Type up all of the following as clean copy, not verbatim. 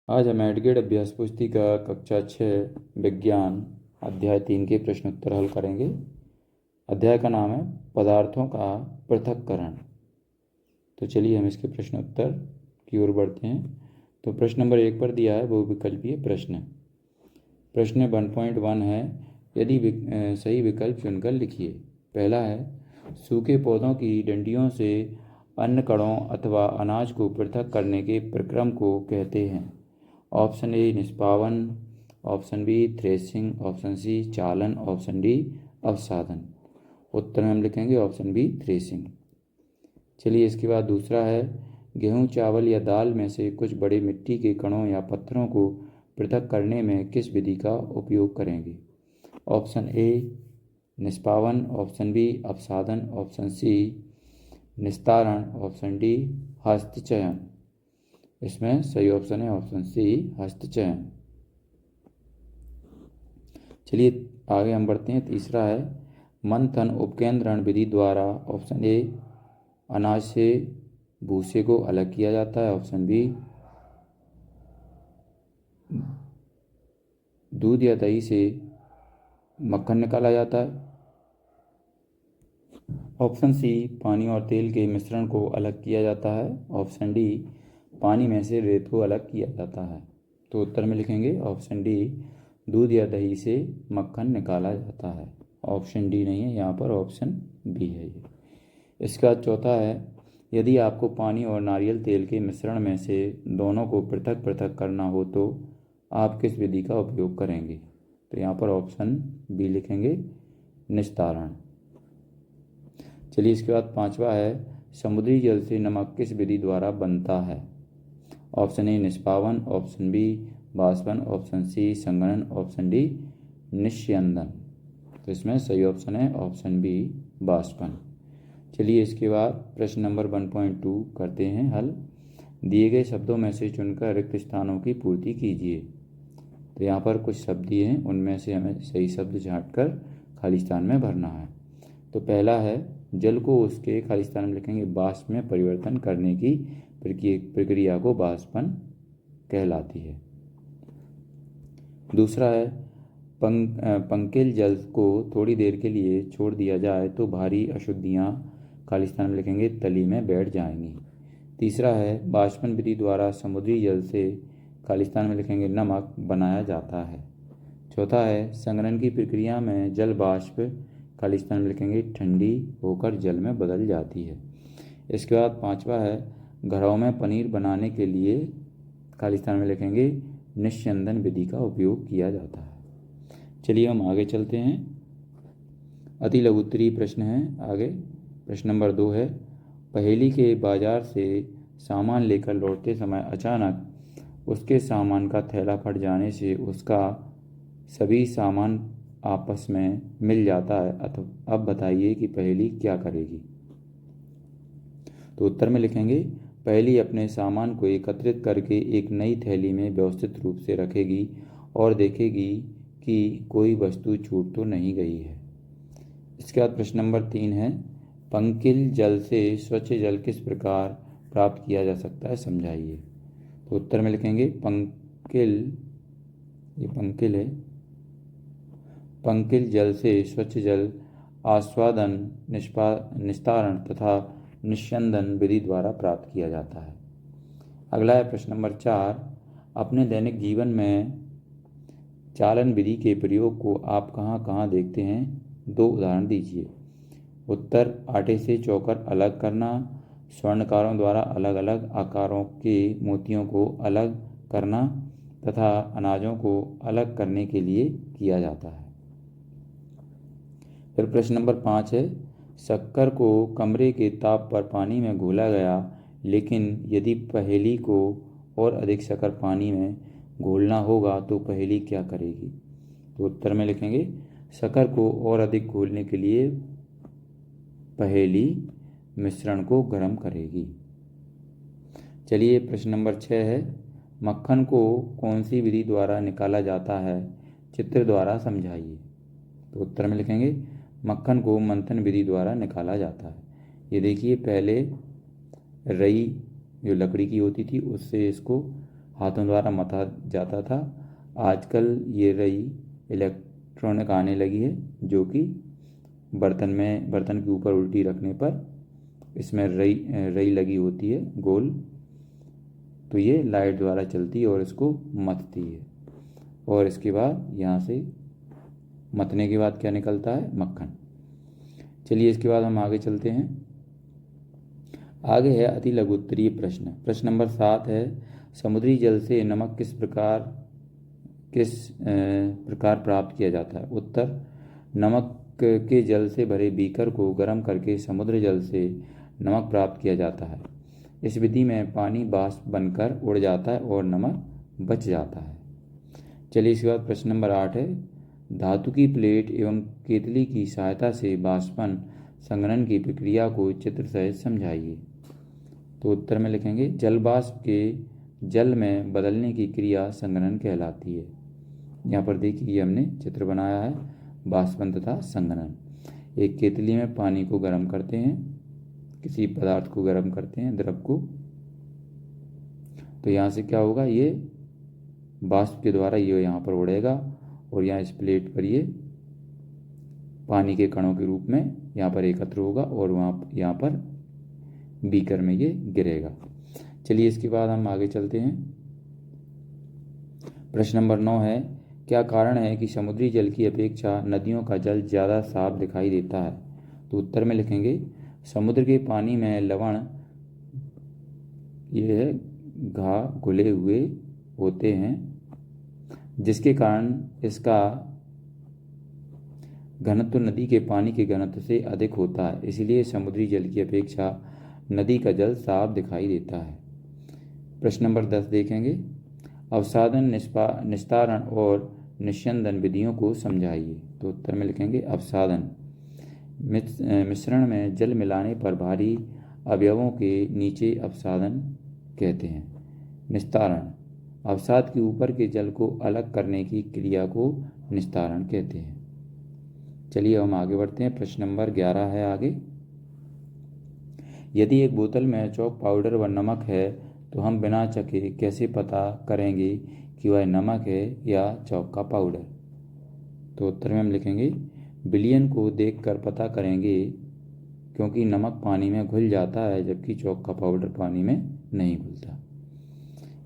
आज हम एडगेड अभ्यास पुस्तिका कक्षा 6 विज्ञान अध्याय 3 के प्रश्न उत्तर हल करेंगे। अध्याय का नाम है पदार्थों का पृथक्करण। तो चलिए हम इसके प्रश्न उत्तर की ओर बढ़ते हैं। तो प्रश्न नंबर 1 पर दिया है बहुविकल्पीय प्रश्न। प्रश्न 1.1 है, यदि सही विकल्प चुनकर लिखिए। पहला है, सूखे पौधों की डंडियों से अन्न कणों अथवा अनाज को पृथक करने के प्रक्रम को कहते हैं। ऑप्शन ए निष्पावन, option B threshing, option C चालन, ऑप्शन डी अवसाधन। उत्तर में हम लिखेंगे ऑप्शन बी थ्रेसिंग। चलिए इसके बाद दूसरा है, गेहूं, चावल या दाल में से कुछ बड़े मिट्टी के कणों या पत्थरों को पृथक करने में किस विधि का उपयोग करेंगे। ऑप्शन ए निष्पावन, ऑप्शन बी अवसाधन, ऑप्शन सी निस्तारण, ऑप्शन डी हस्तचयन। इसमें सही ऑप्शन है ऑप्शन सी हस्तचयन। चलिए आगे हम बढ़ते हैं। तीसरा है, मंथन उपकेंद्रण विधि द्वारा ऑप्शन ए अनाज से भूसे को अलग किया जाता है, ऑप्शन बी दूध या दही से मक्खन निकाला जाता है, ऑप्शन सी पानी और तेल के मिश्रण को अलग किया जाता है, ऑप्शन डी पानी में से रेत को अलग किया जाता है। तो उत्तर में लिखेंगे ऑप्शन डी दूध या दही से मक्खन निकाला जाता है। ऑप्शन डी नहीं है यहाँ पर, ऑप्शन बी है ये। इसके बाद चौथा है, यदि आपको पानी और नारियल तेल के मिश्रण में से दोनों को पृथक पृथक करना हो तो आप किस विधि का उपयोग करेंगे। तो यहाँ पर ऑप्शन बी लिखेंगे निस्तारण। चलिए इसके बाद पांचवा है, समुद्री जल से नमक किस विधि द्वारा बनता है। ऑप्शन ए निष्पावन, ऑप्शन बी बाष्पन, ऑप्शन सी संघनन, ऑप्शन डी निस्यंदन। तो इसमें सही ऑप्शन है ऑप्शन बी बाष्पन। चलिए इसके बाद प्रश्न नंबर 1.2 करते हैं हल। दिए गए शब्दों में से चुनकर रिक्त स्थानों की पूर्ति कीजिए। तो यहाँ पर कुछ शब्द दिए हैं, उनमें से हमें सही शब्द छांटकर खाली स्थान में भरना है। तो पहला है, जल को उसके खाली स्थान में लिखेंगे वाष्प में परिवर्तन करने की प्रक्रिया को वाष्पन कहलाती है। दूसरा है, पंकिल जल को थोड़ी देर के लिए छोड़ दिया जाए तो भारी अशुद्धियाँ खाली स्थान में लिखेंगे तली में बैठ जाएंगी। तीसरा है, वाष्पन विधि द्वारा समुद्री जल से खाली स्थान में लिखेंगे नमक बनाया जाता है। चौथा है, संघनन की प्रक्रिया में जल वाष्प खाली स्थान में लिखेंगे ठंडी होकर जल में बदल जाती है। इसके बाद पांचवा है, घरों में पनीर बनाने के लिए खाली स्थान में लिखेंगे निस्यंदन विधि का उपयोग किया जाता है। चलिए हम आगे चलते हैं। अति लघु उत्तरीय प्रश्न है आगे। प्रश्न नंबर 2 है, पहेली के बाजार से सामान लेकर लौटते समय अचानक उसके सामान का थैला फट जाने से उसका सभी सामान आपस में मिल जाता है। अब बताइए कि पहेली क्या करेगी। तो उत्तर में लिखेंगे, पहेली अपने सामान को एकत्रित करके एक नई थैली में व्यवस्थित रूप से रखेगी और देखेगी कि कोई वस्तु छूट तो नहीं गई है। इसके बाद प्रश्न नंबर 3 है, पंकिल जल से स्वच्छ जल किस प्रकार प्राप्त किया जा सकता है, समझाइए। तो उत्तर में लिखेंगे पंकिल, ये पंकिल है, पंकिल जल से स्वच्छ जल आस्वादन, निस्तारण तथा निस्यंदन विधि द्वारा प्राप्त किया जाता है। अगला है प्रश्न नंबर 4, अपने दैनिक जीवन में चालन विधि के प्रयोग को आप कहाँ कहाँ देखते हैं, 2 उदाहरण दीजिए। उत्तर, आटे से चोकर अलग करना, स्वर्णकारों द्वारा अलग अलग आकारों के मोतियों को अलग करना तथा अनाजों को अलग करने के लिए किया जाता है। फिर प्रश्न नंबर 5 है, शक्कर को कमरे के ताप पर पानी में घोला गया, लेकिन यदि पहेली को और अधिक शक्कर पानी में घोलना होगा तो पहेली क्या करेगी। तो उत्तर में लिखेंगे, शक्कर को और अधिक घोलने के लिए पहेली मिश्रण को गर्म करेगी। चलिए प्रश्न नंबर 6 है, मक्खन को कौन सी विधि द्वारा निकाला जाता है, चित्र द्वारा समझाइए। तो उत्तर में लिखेंगे, मक्खन को मंथन विधि द्वारा निकाला जाता है। ये देखिए, पहले रई जो लकड़ी की होती थी उससे इसको हाथों द्वारा मथा जाता था। आजकल ये रई इलेक्ट्रॉनिक आने लगी है, जो कि बर्तन के ऊपर उल्टी रखने पर इसमें रई लगी होती है गोल, तो ये लाइट द्वारा चलती है और इसको मथती है। और इसके बाद यहाँ से मथने के बाद क्या निकलता है? मक्खन। चलिए इसके बाद हम आगे चलते हैं। आगे है अति लघु उत्तरीय प्रश्न। प्रश्न नंबर 7 है, समुद्री जल से नमक किस प्रकार प्राप्त किया जाता है? उत्तर, नमक के जल से भरे बीकर को गर्म करके समुद्र जल से नमक प्राप्त किया जाता है। इस विधि में पानी वाष्प बनकर उड़ जाता है और नमक बच जाता है। चलिए इसके बाद प्रश्न नंबर 8 है, धातु की प्लेट एवं केतली की सहायता से वाष्पन संघनन की प्रक्रिया को चित्र सहित समझाइए। तो उत्तर में लिखेंगे, जल वाष्प के जल में बदलने की क्रिया संघनन कहलाती है। यहाँ पर देखिए ये हमने चित्र बनाया है, वाष्पन तथा संघनन। एक केतली में पानी को गर्म करते हैं, किसी पदार्थ को गर्म करते हैं, द्रव को, तो यहाँ से क्या होगा, ये वाष्प के द्वारा ये यहाँ पर उड़ेगा और यहाँ इस प्लेट पर ये पानी के कणों के रूप में यहाँ पर एकत्र होगा और यहाँ पर बीकर में ये गिरेगा। चलिए इसके बाद हम आगे चलते हैं। प्रश्न नंबर 9 है, क्या कारण है कि समुद्री जल की अपेक्षा नदियों का जल ज़्यादा साफ दिखाई देता है? तो उत्तर में लिखेंगे, समुद्र के पानी में लवण ये है घुले हुए होते हैं, जिसके कारण इसका घनत्व नदी के पानी के घनत्व से अधिक होता है। इसलिए समुद्री जल की अपेक्षा नदी का जल साफ दिखाई देता है। प्रश्न नंबर 10 देखेंगे, अवसादन, निस्तारण और निस्यंदन विधियों को समझाइए। तो उत्तर में लिखेंगे, अवसादन, मिश्रण में जल मिलाने पर भारी अवयवों के नीचे अवसादन कहते हैं। निस्तारण, अवसाद के ऊपर के जल को अलग करने की क्रिया को निस्तारण कहते हैं। चलिए हम आगे बढ़ते हैं। प्रश्न नंबर 11 है आगे, यदि एक बोतल में चॉक पाउडर व नमक है तो हम बिना चखे कैसे पता करेंगे कि वह नमक है या चॉक का पाउडर? तो उत्तर में हम लिखेंगे, विलयन को देखकर पता करेंगे, क्योंकि नमक पानी में घुल जाता है जबकि चॉक का पाउडर पानी में नहीं घुलता।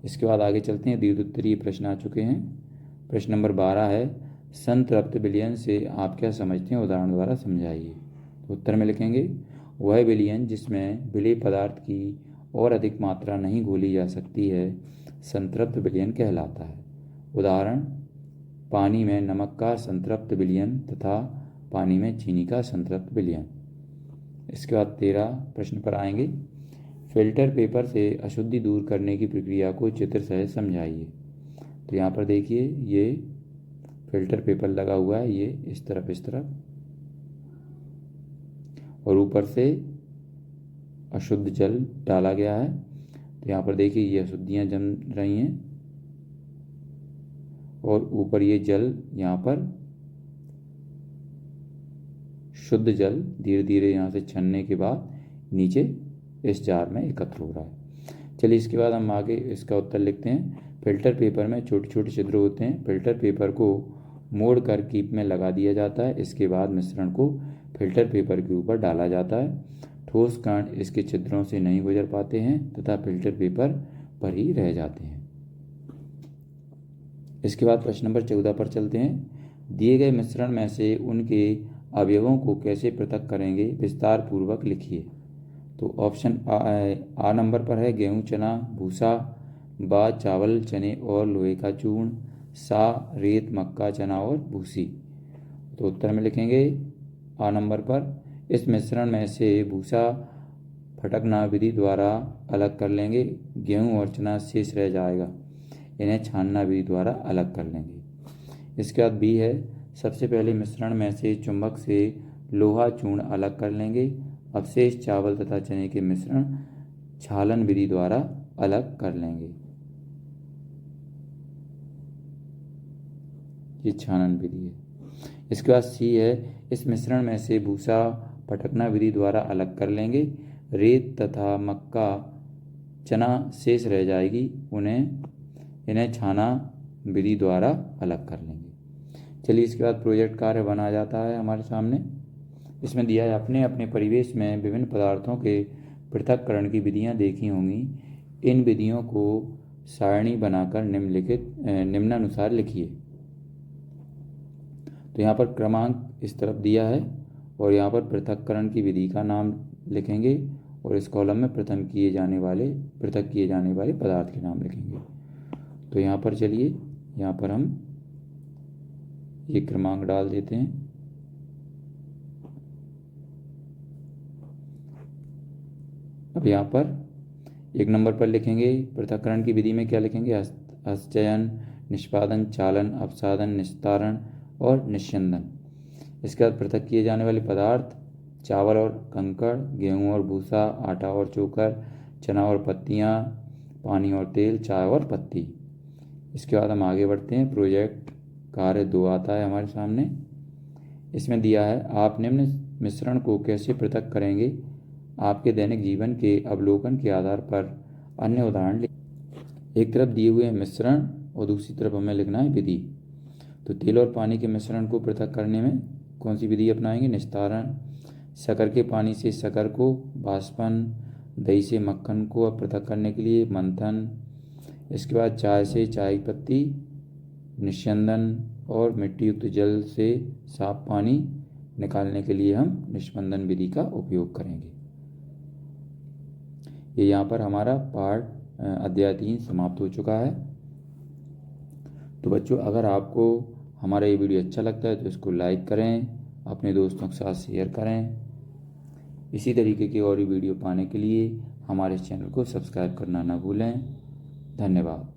इसके बाद आगे चलते हैं। द्विउत्तरीय प्रश्न आ चुके हैं। प्रश्न नंबर 12 है, संतृप्त विलयन से आप क्या समझते हैं? उदाहरण द्वारा समझाइए। तो उत्तर में लिखेंगे, वह विलयन जिसमें विलेय पदार्थ की और अधिक मात्रा नहीं घोली जा सकती है संतृप्त विलयन कहलाता है। उदाहरण, पानी में नमक का संतृप्त विलयन तथा पानी में चीनी का संतृप्त विलयन। इसके बाद 13 प्रश्न पर आएंगे, फिल्टर पेपर से अशुद्धि दूर करने की प्रक्रिया को चित्र सहित समझाइए। तो यहाँ पर देखिए ये फिल्टर पेपर लगा हुआ है, ये इस तरफ और ऊपर से अशुद्ध जल डाला गया है। तो यहाँ पर देखिए ये अशुद्धियाँ जम रही हैं और ऊपर ये जल यहाँ पर शुद्ध जल धीरे धीरे यहाँ से छनने के बाद नीचे इस जार में एकत्र हो रहा है। चलिए इसके बाद हम आगे इसका उत्तर लिखते हैं। फिल्टर पेपर में छोटे छोटे छिद्र होते हैं। फिल्टर पेपर को मोड़ कर कीप में लगा दिया जाता है। इसके बाद मिश्रण को फिल्टर पेपर के ऊपर डाला जाता है। ठोस कण इसके छिद्रों से नहीं गुजर पाते हैं तथा फिल्टर पेपर पर ही रह जाते हैं। इसके बाद प्रश्न नंबर 14 पर चलते हैं। दिए गए मिश्रण में से उनके अवयवों को कैसे पृथक करेंगे, विस्तार पूर्वक लिखिए। तो ऑप्शन आ नंबर पर है, गेहूं, चना, भूसा, बा, चावल, चने और लोहे का चूर्ण, सा, रेत, मक्का, चना और भूसी। तो उत्तर में लिखेंगे आ नंबर पर, इस मिश्रण में से भूसा फटकना विधि द्वारा अलग कर लेंगे, गेहूं और चना शेष रह जाएगा, इन्हें छानना विधि द्वारा अलग कर लेंगे। इसके बाद बी है, सबसे पहले मिश्रण में से चुंबक से लोहा चूर्ण अलग कर लेंगे, अवशेष चावल तथा चने के मिश्रण छालन विधि द्वारा अलग कर लेंगे। ये छानन विधि है। इसके बाद सी है, इस मिश्रण में से भूसा फटकना विधि द्वारा अलग कर लेंगे, रेत तथा मक्का चना शेष रह जाएगी, उन्हें इन्हें छाना विधि द्वारा अलग कर लेंगे। चलिए इसके बाद प्रोजेक्ट कार्य बना जाता है हमारे सामने। इसमें दिया है अपने अपने परिवेश में विभिन्न पदार्थों के पृथक्करण की विधियां देखी होंगी। इन विधियों को सारणी बनाकर निम्नानुसार लिखिए। तो यहाँ पर क्रमांक इस तरफ दिया है और यहाँ पर पृथक्करण की विधि का नाम लिखेंगे और इस कॉलम में पृथक किए जाने वाले पदार्थ के नाम लिखेंगे। तो यहाँ पर चलिए यहाँ पर हम ये क्रमांक डाल देते हैं। अब यहाँ पर 1 नंबर पर लिखेंगे पृथक्करण की विधि में क्या लिखेंगे, हस्तचयन, निष्पादन, चालन, अपसादन, निस्तारण और निस्यंदन। इसके बाद पृथक किए जाने वाले पदार्थ चावल और कंकड़, गेहूं और भूसा, आटा और चोकर, चना और पत्तियां, पानी और तेल, चाय और पत्ती। इसके बाद हम आगे बढ़ते हैं। प्रोजेक्ट कार्य 2 आता है हमारे सामने। इसमें दिया है आप निम्न मिश्रण को कैसे पृथक करेंगे, आपके दैनिक जीवन के अवलोकन के आधार पर अन्य उदाहरण लिखें। एक तरफ दिए हुए मिश्रण और दूसरी तरफ हमें लिखना है विधि। तो तेल और पानी के मिश्रण को पृथक करने में कौन सी विधि अपनाएंगे, निस्तारण। शक्कर के पानी से शक्कर को वाष्पन, दही से मक्खन को पृथक करने के लिए मंथन। इसके बाद चाय से चाय पत्ती, निस्यंदन और मिट्टी युक्त जल से साफ पानी निकालने के लिए हम निस्पंदन विधि का उपयोग करेंगे। ये यहाँ पर हमारा पाठ अध्याय 3 समाप्त हो चुका है। तो बच्चों, अगर आपको हमारा ये वीडियो अच्छा लगता है तो इसको लाइक करें, अपने दोस्तों के साथ शेयर करें। इसी तरीके की और वीडियो पाने के लिए हमारे चैनल को सब्सक्राइब करना ना भूलें। धन्यवाद।